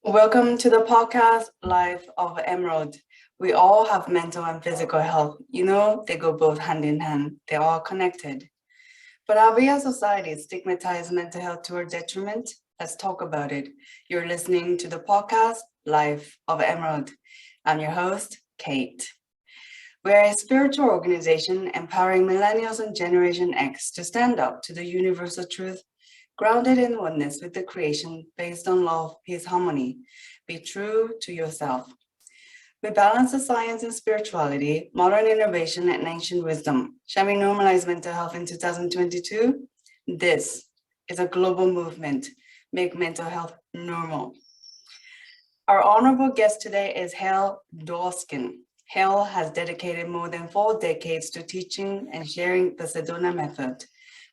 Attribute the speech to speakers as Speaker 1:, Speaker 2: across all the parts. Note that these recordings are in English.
Speaker 1: Welcome to the podcast, Life of Emerald. We all have mental and physical health. They go both hand in hand, they're all connected. But have we as society stigmatized mental health to our detriment? Let's talk about it. You're listening to the podcast, Life of Emerald. I'm your host, Kate. We're a spiritual organization empowering millennials and Generation X to stand up to the universal truth grounded in oneness with the creation based on love, peace, harmony. Be true to yourself. We balance the science and spirituality, modern innovation, and ancient wisdom. Shall we normalize mental health in 2022? This is a global movement. Make mental health normal. Our honorable guest today is Hale Dwoskin. Hale has dedicated more than 4 decades to teaching and sharing the Sedona Method,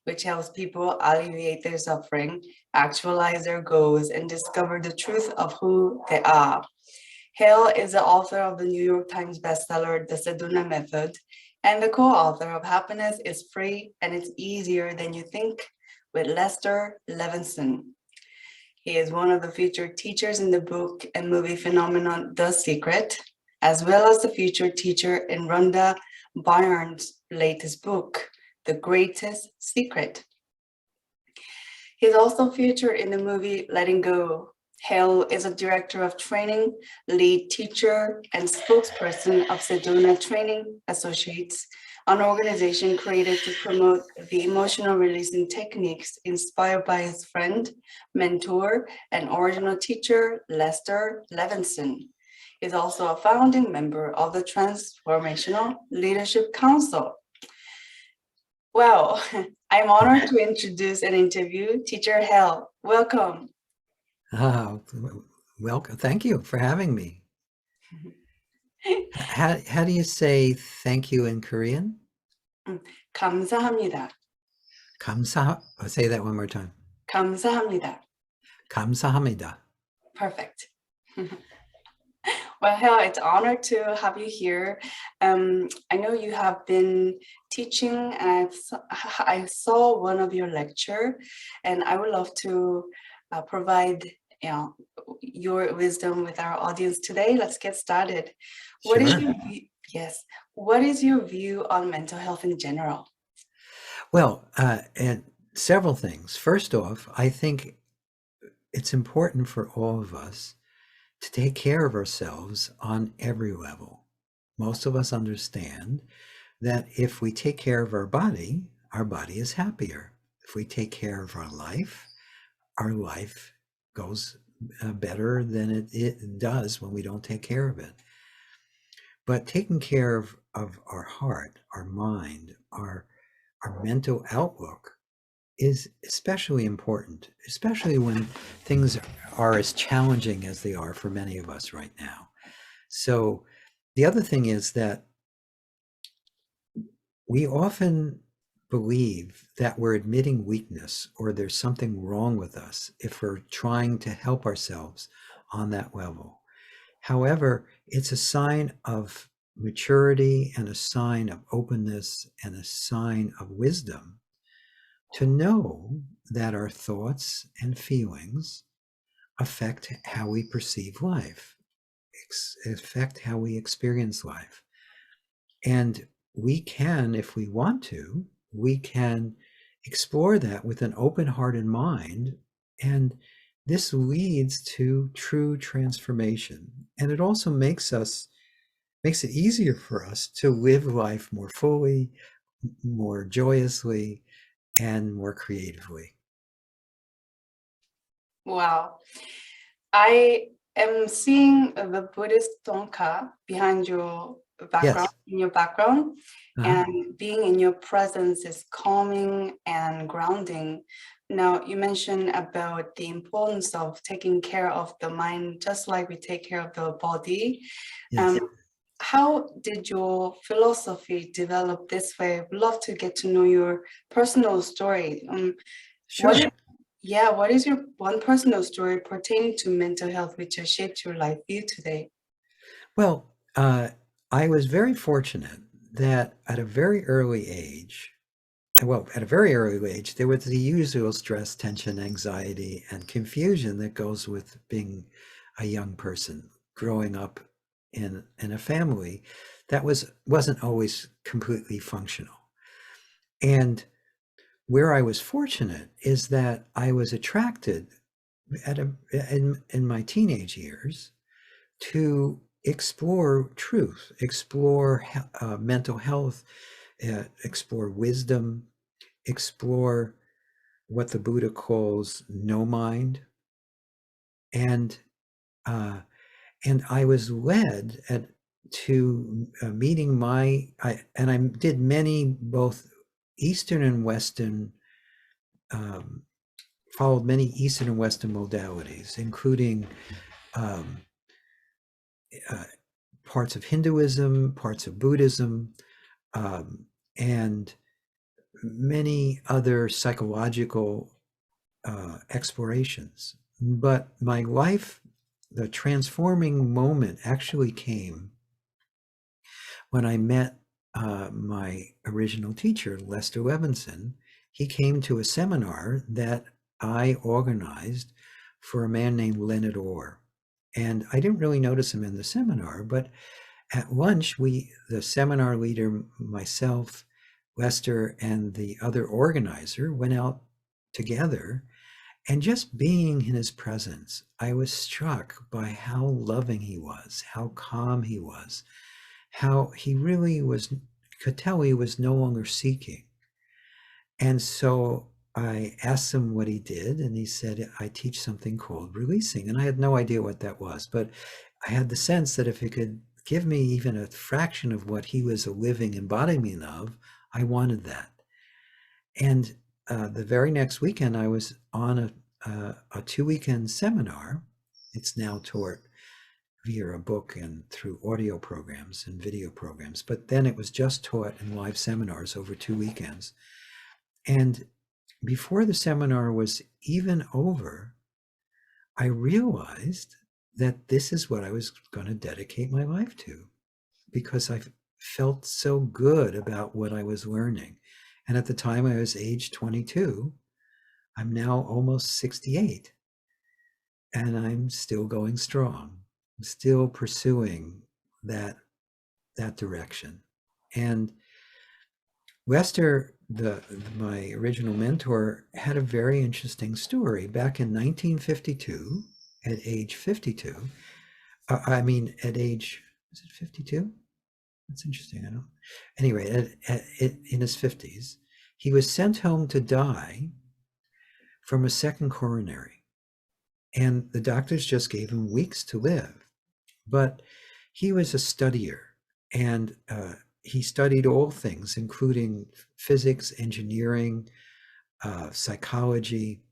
Speaker 1: which helps people alleviate their suffering, actualize their goals, and discover the truth of who they are. Hale is the author of the New York Times bestseller, The Sedona Method, and the co-author of Happiness is Free and It's Easier Than You Think with Lester Levenson. He is one of the featured teachers in the book and movie phenomenon The Secret, as well as the featured teacher in Rhonda Byrne's latest book, The Greatest Secret. He's also featured in the movie Letting Go. Hale is a director of training, lead teacher, and spokesperson of Sedona Training Associates, an organization created to promote the emotional releasing techniques inspired by his friend, mentor, and original teacher, Lester Levenson. He's also a founding member of the Transformational Leadership Council. Well, I'm honored to introduce and interview Teacher Hale. Welcome.
Speaker 2: Welcome. Thank you for having me. How do you say thank you in Korean?
Speaker 1: 감사합니다.
Speaker 2: Say that one more time.
Speaker 1: 감사합니다.
Speaker 2: 감사합니다.
Speaker 1: Perfect. Well, Hale, it's an honor to have you here. I know you have been teaching, and I saw one of your lecture, and I would love to provide your wisdom with our audience today. Let's get started. What is your What is your view on mental health in general?
Speaker 2: Well, and several things. First off, I think it's important for all of us to take care of ourselves on every level. Most of us understand that if we take care of our body is happier. If we take care of our life goes better than it does when we don't take care of it. But taking care of our heart, our mind, our mental outlook is especially important, especially when things are as challenging as they are for many of us right now. So the other thing is that we often believe that we're admitting weakness or there's something wrong with us if we're trying to help ourselves on that level. However, it's a sign of maturity and a sign of openness and a sign of wisdom to know that our thoughts and feelings affect how we perceive life, affect how we experience life. And we can, if we want to, we can explore that with an open heart and mind. And this leads to true transformation. And it also makes it easier for us to live life more fully, more joyously, and more creatively.
Speaker 1: Wow. I am seeing the Buddhist Thongka behind your background, in your background, and being in your presence is calming and grounding. Now, you mentioned about the importance of taking care of the mind, just like we take care of the body.
Speaker 2: Yes.
Speaker 1: How did your philosophy develop this way? I'd love to get to know your personal story.
Speaker 2: Sure.
Speaker 1: What is your one personal story pertaining to mental health which has shaped your life view today?
Speaker 2: Well, I was very fortunate that at a very early age, there was the usual stress, tension, anxiety, and confusion that goes with being a young person growing up in a family that wasn't always completely functional. And where I was fortunate is that I was attracted in my teenage years to explore truth, explore mental health, explore wisdom, explore what the Buddha calls no mind. And I was led to meeting I did many both Eastern and Western, followed many Eastern and Western modalities, including parts of Hinduism, parts of Buddhism, and many other psychological explorations. But my life, the transforming moment actually came when I met my original teacher, Lester Levenson. He came to a seminar that I organized for a man named Leonard Orr. And I didn't really notice him in the seminar, but at lunch, the seminar leader, myself, Lester, and the other organizer went out together. And just being in his presence, I was struck by how loving he was, how calm he was, how he really could tell he was no longer seeking. And so I asked him what he did, and he said, I teach something called releasing. And I had no idea what that was, but I had the sense that if he could give me even a fraction of what he was a living embodiment of, I wanted that. And the very next weekend, I was on a 2-weekend seminar. It's now taught via a book and through audio programs and video programs, but then it was just taught in live seminars over 2 weekends. And before the seminar was even over, I realized that this is what I was going to dedicate my life to, because I felt so good about what I was learning. And at the time I was age 22, I'm now almost 68, and I'm still going strong. I'm still pursuing that direction. And Lester, my original mentor, had a very interesting story. Back in 1952, at age 52, at age, is it 52? That's interesting. I don't. Anyway, in his 50s, he was sent home to die from a second coronary, and the doctors just gave him weeks to live. But he was a studier, and he studied all things, including physics, engineering, psychology,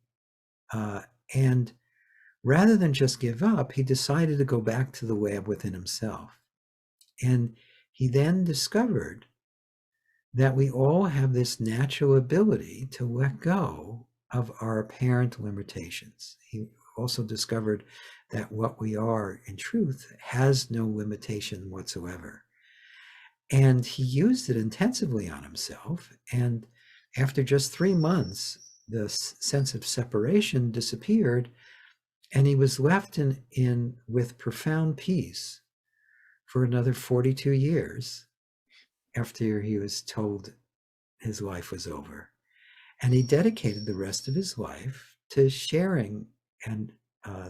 Speaker 2: and rather than just give up, he decided to go back to the lab within himself. And he then discovered that we all have this natural ability to let go of our apparent limitations. He also discovered that what we are in truth has no limitation whatsoever. And he used it intensively on himself. And after just 3 months, the sense of separation disappeared, and he was left with profound peace for another 42 years after he was told his life was over. And he dedicated the rest of his life to sharing and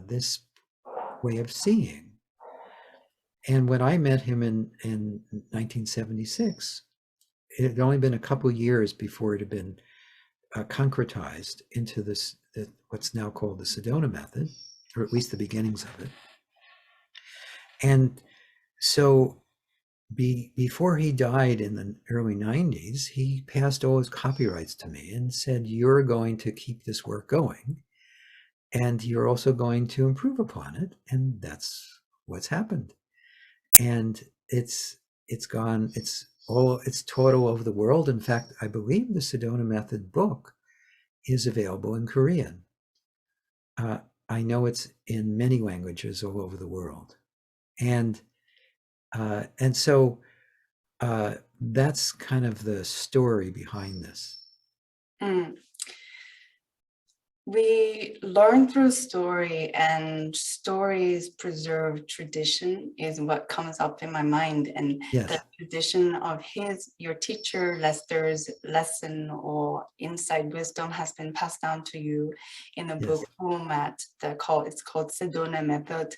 Speaker 2: this way of seeing. And when I met him in 1976, it had only been a couple of years before it had been concretized into what's now called the Sedona Method, or at least the beginnings of it. And so before he died in the early 90s, he passed all his copyrights to me and said, you're going to keep this work going, and you're also going to improve upon it. And that's what's happened. And it's taught all over the world. In fact, I believe the Sedona Method book is available in Korean. I know it's in many languages all over the world. And so that's kind of the story behind this.
Speaker 1: We learn through story, and stories preserve tradition is what comes up in my mind. And the
Speaker 2: Yes,
Speaker 1: tradition of your teacher Lester's lesson or inside wisdom has been passed down to you in a book
Speaker 2: yes,
Speaker 1: format. It's called Sedona Method.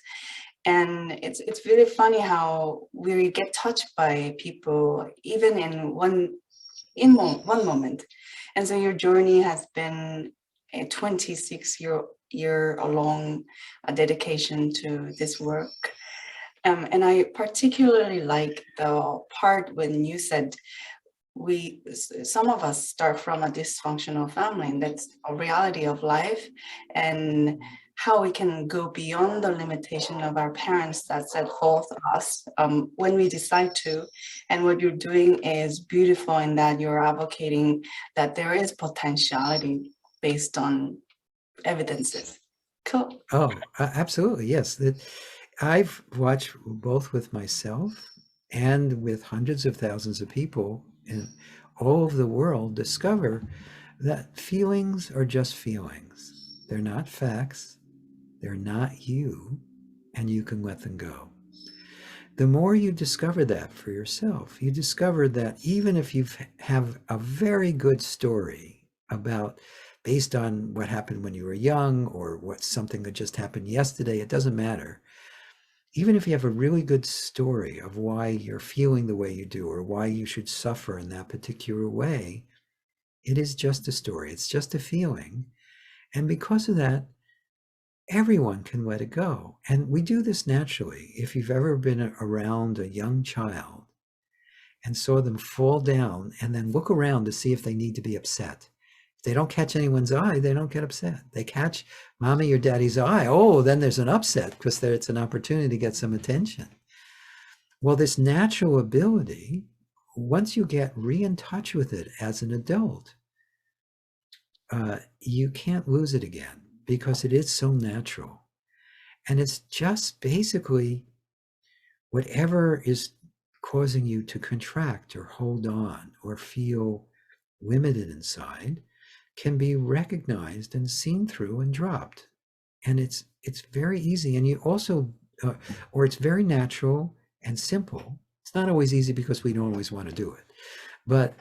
Speaker 1: And it's really funny how we get touched by people even in one moment. And so your journey has been a 26-year long dedication to this work. And I particularly like the part when you said some of us start from a dysfunctional family, and that's a reality of life, and how we can go beyond the limitation of our parents that set forth us when we decide to. And what you're doing is beautiful in that you're advocating that there is potentiality based on evidences. Cool.
Speaker 2: oh, absolutely, yes. I've watched both with myself and with hundreds of thousands of people in all over the world discover that feelings are just feelings. They're not facts, they're not you, and you can let them go. The more you discover that for yourself, you discover that even if you have a very good story about based on what happened when you were young or what something that just happened yesterday, it doesn't matter. Even if you have a really good story of why you're feeling the way you do or why you should suffer in that particular way, it is just a story. It's just a feeling. And because of that, everyone can let it go. And we do this naturally. If you've ever been around a young child and saw them fall down and then look around to see if they need to be upset. If they don't catch anyone's eye, they don't get upset. They catch mommy or daddy's eye. Oh, then there's an upset because it's an opportunity to get some attention. Well, this natural ability, once you get in touch with it as an adult, you can't lose it again because it is so natural. And it's just basically whatever is causing you to contract or hold on or feel limited inside can be recognized and seen through and dropped. And it's very easy. And you also, or it's very natural and simple. It's not always easy because we don't always want to do it. But,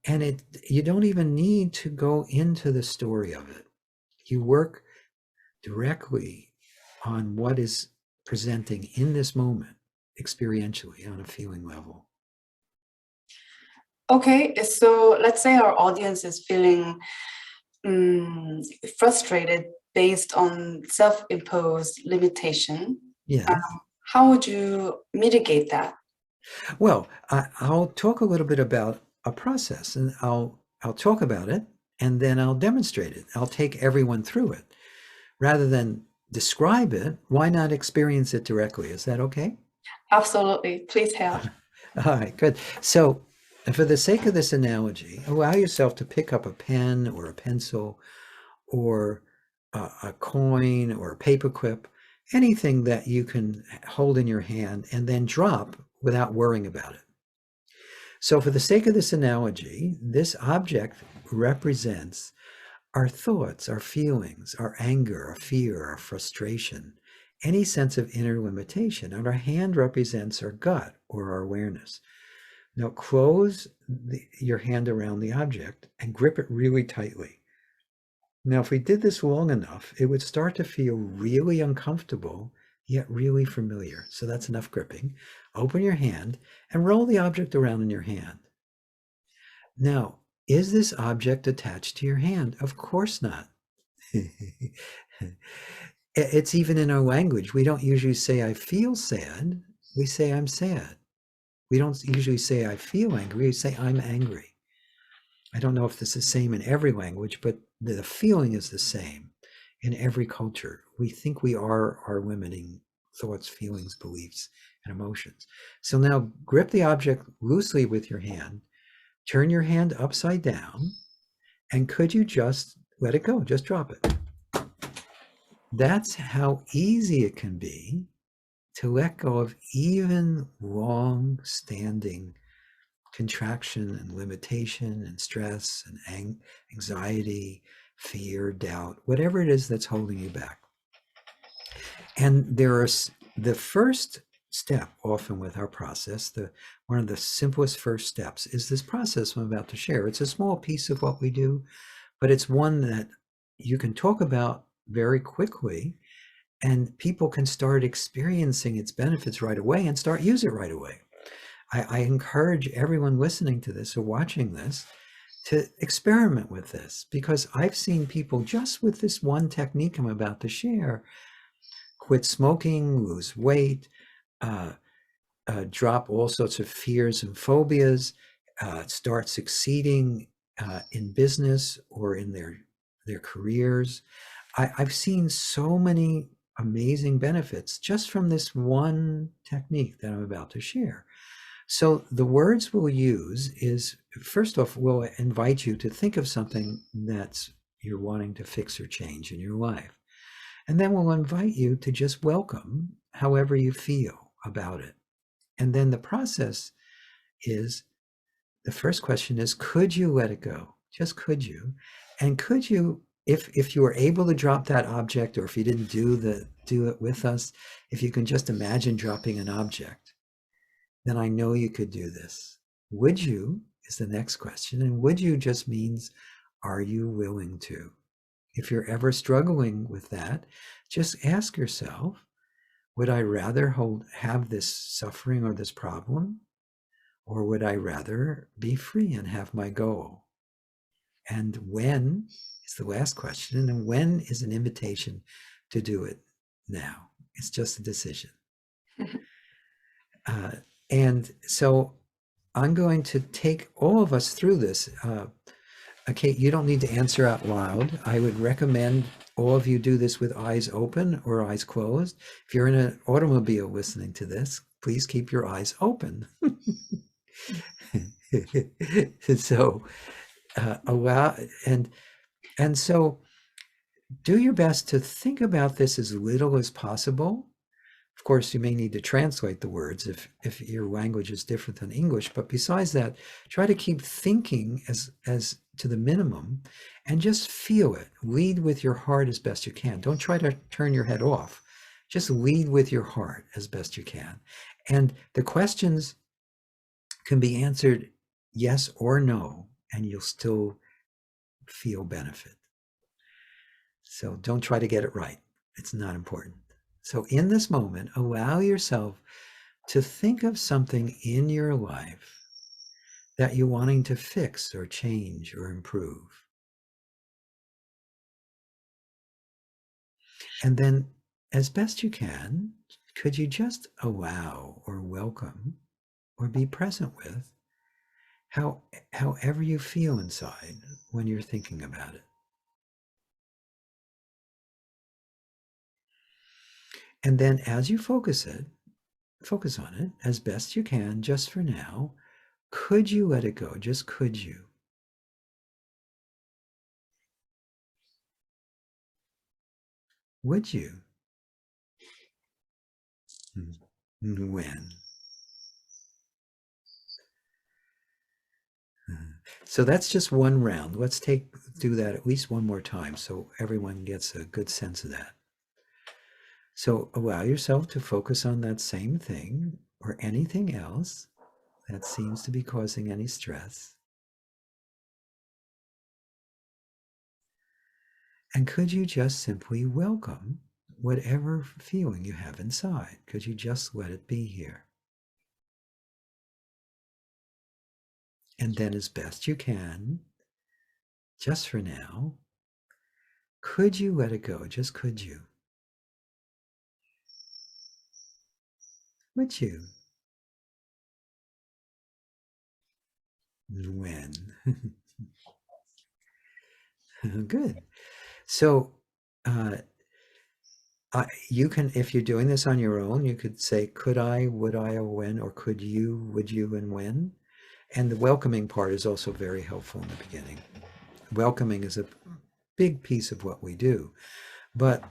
Speaker 2: and you don't even need to go into the story of it. You work directly on what is presenting in this moment experientially on a feeling level.
Speaker 1: Okay, so let's say our audience is feeling frustrated based on self-imposed limitation.
Speaker 2: Yes.
Speaker 1: How would you mitigate that?
Speaker 2: Well, I'll talk a little bit about a process, and I'll talk about it, and then I'll demonstrate it. I'll take everyone through it. Rather than describe it, why not experience it directly? Is that okay?
Speaker 1: Absolutely. Please help.
Speaker 2: All right, good. So, for the sake of this analogy, allow yourself to pick up a pen or a pencil or a coin or a paperclip, anything that you can hold in your hand and then drop without worrying about it. So, for the sake of this analogy, this object represents our thoughts, our feelings, our anger, our fear, our frustration, any sense of inner limitation. And our hand represents our gut or our awareness. Now close your hand around the object and grip it really tightly. Now, if we did this long enough, it would start to feel really uncomfortable, yet really familiar. So that's enough gripping. Open your hand and roll the object around in your hand. Now, is this object attached to your hand? Of course not. It's even in our language. We don't usually say, I feel sad. We say, I'm sad. We don't usually say, I feel angry. We say, I'm angry. I don't know if this is the same in every language, but the feeling is the same in every culture. We think we are our limiting thoughts, feelings, beliefs, and emotions. So now grip the object loosely with your hand, turn your hand upside down, and could you just let it go? Just drop it. That's how easy it can be to let go of even long-standing contraction and limitation and stress and anxiety, fear, doubt, whatever it is that's holding you back. And the first step often with our process, one of the simplest first steps is this process I'm about to share. It's a small piece of what we do, but it's one that you can talk about very quickly, and people can start experiencing its benefits right away and start use it right away. I encourage everyone listening to this or watching this to experiment with this, because I've seen people just with this one technique I'm about to share quit smoking, lose weight, drop all sorts of fears and phobias, start succeeding in business or in their careers. I've seen so many amazing benefits just from this one technique that I'm about to share. So the words we'll use is, first off, we'll invite you to think of something that's you're wanting to fix or change in your life. And then we'll invite you to just welcome however you feel about it. And then the process is, the first question is, could you let it go? Just could you? And could you, if you were able to drop that object, or if you didn't do it with us, if you can just imagine dropping an object, then I know you could do this. Would you is the next question. And would you just means, are you willing to? If you're ever struggling with that, just ask yourself, would I rather have this suffering or this problem? Or would I rather be free and have my goal? And when is the last question. And when is an invitation to do it now? It's just a decision. And so I'm going to take all of us through this. Okay, you don't need to answer out loud. I would recommend all of you do this with eyes open or eyes closed. If you're in an automobile listening to this, please keep your eyes open. So allow, and so do your best to think about this as little as possible. Of course, you may need to translate the words if your language is different than English, but besides that, try to keep thinking as to the minimum and just feel it. Lead with your heart as best you can. Don't try to turn your head off. Just lead with your heart as best you can. And the questions can be answered yes or no, and you'll still feel benefit. So don't try to get it right. It's not important. So in this moment, allow yourself to think of something in your life that you're wanting to fix or change or improve. And then, as best you can, could you just allow or welcome or be present with however you feel inside when you're thinking about it? And then as you focus on it as best you can, just for now, could you let it go? Just could you? Would you? When? So that's just one round. Let's do that at least one more time so everyone gets a good sense of that. So allow yourself to focus on that same thing or anything else that seems to be causing any stress. And could you just simply welcome whatever feeling you have inside? Could you just let it be here? And then as best you can, just for now, could you let it go? Just could you? Would you? When? Good. So you can, if you're doing this on your own, you could say, could I, would I, or when, or could you, would you, and when. And the welcoming part is also very helpful in the beginning. Welcoming is a big piece of what we do. But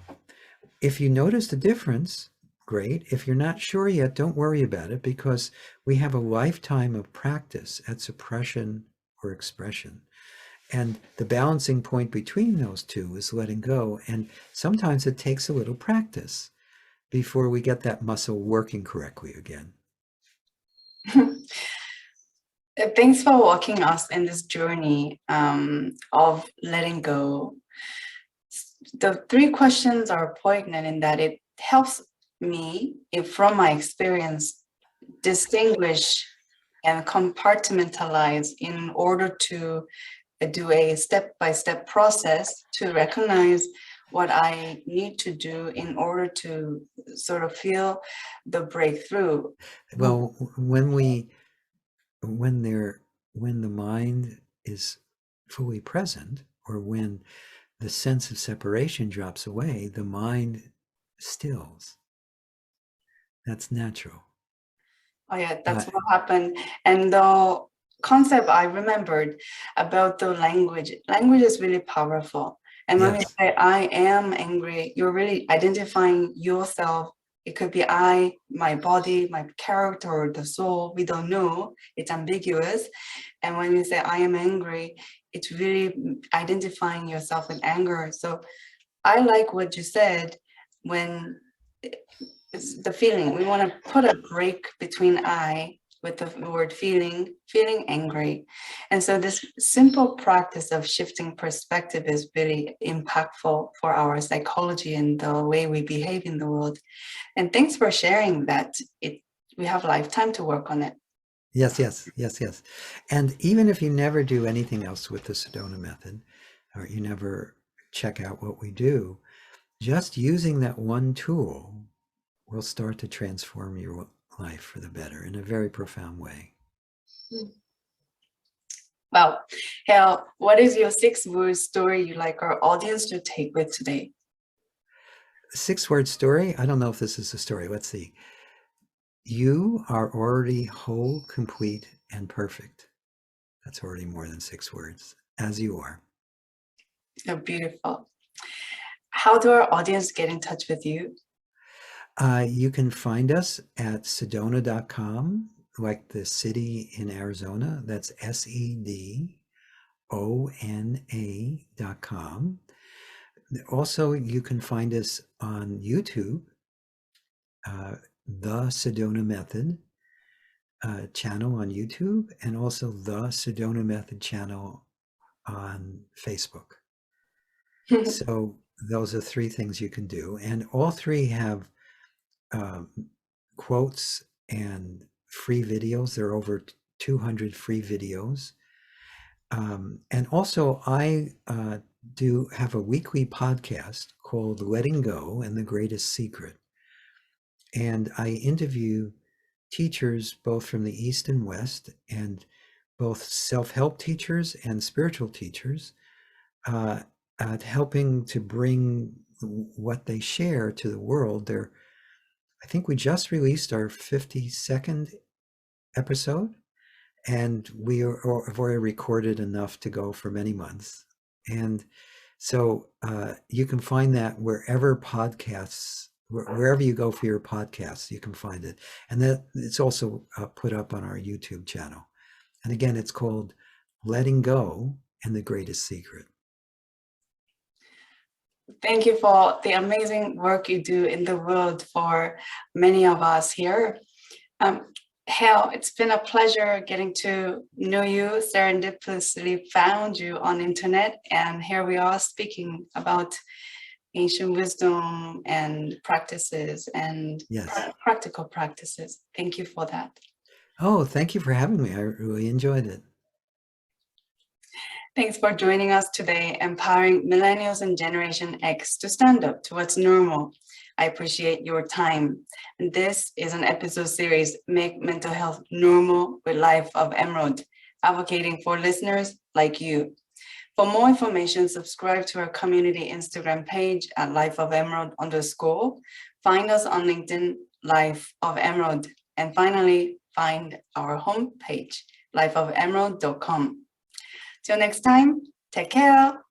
Speaker 2: if you notice the difference, great. If you're not sure yet, don't worry about it, because we have a lifetime of practice at suppression or expression. And the balancing point between those two is letting go. And sometimes it takes a little practice before we get that muscle working correctly again.
Speaker 1: Thanks for walking us in this journey of letting go. The 3 questions are poignant in that it helps me, from my experience, distinguish and compartmentalize in order to do a step-by-step process to recognize what I need to do in order to sort of feel the breakthrough.
Speaker 2: Well, when the mind is fully present, or when the sense of separation drops away, the mind stills. That's natural.
Speaker 1: Oh yeah, that's what happened. And the concept I remembered about the language is really powerful. And when we say I am angry, you're really identifying yourself. It could be I, my body, my character, or the soul. We don't know. It's ambiguous. And when you say I am angry, it's really identifying yourself with anger. So I like what you said when it's the feeling. We want to put a break between I with the word feeling angry. And so this simple practice of shifting perspective is really impactful for our psychology and the way we behave in the world. And thanks for sharing that. We have a lifetime to work on it.
Speaker 2: Yes. And even if you never do anything else with the Sedona Method, or you never check out what we do, just using that one tool will start to transform your life for the better in a very profound way.
Speaker 1: Well, Hale, what is your 6-word story you'd like our audience to take with today?
Speaker 2: 6-word story? I don't know if this is a story. Let's see. You are already whole, complete, and perfect. That's already more than 6 words, as you are.
Speaker 1: Oh, beautiful. How do our audience get in touch with you?
Speaker 2: You can find us at sedona.com, like the city in Arizona. That's SEDONA.com. Also, you can find us on YouTube, the Sedona Method channel on YouTube, and also the Sedona Method channel on Facebook. So those are 3 things you can do. And all 3 have quotes and free videos. There are over 200 free videos. And also I do have a weekly podcast called Letting Go and the Greatest Secret. And I interview teachers both from the East and West, and both self-help teachers and spiritual teachers, at helping to bring what they share to the world. I think we just released our 52nd episode, and we have already recorded enough to go for many months. And so you can find that wherever you go for your podcasts, you can find it. And that it's also put up on our YouTube channel. And again, it's called Letting Go and the Greatest Secret.
Speaker 1: Thank you for the amazing work you do in the world for many of us here. Hale, it's been a pleasure getting to know you. Serendipitously found you on internet, and here we are speaking about ancient wisdom and practices and practical practices. Thank you for that.
Speaker 2: Oh, thank you for having me. I really enjoyed it.
Speaker 1: Thanks for joining us today, empowering millennials and Generation X to stand up to what's normal. I appreciate your time. And this is an episode series, Make Mental Health Normal with Life of Emerald, advocating for listeners like you. For more information, subscribe to our community Instagram page at Life of Emerald _. Find us on LinkedIn, Life of Emerald. And finally, find our homepage, lifeofemerald.com. Till next time, take care.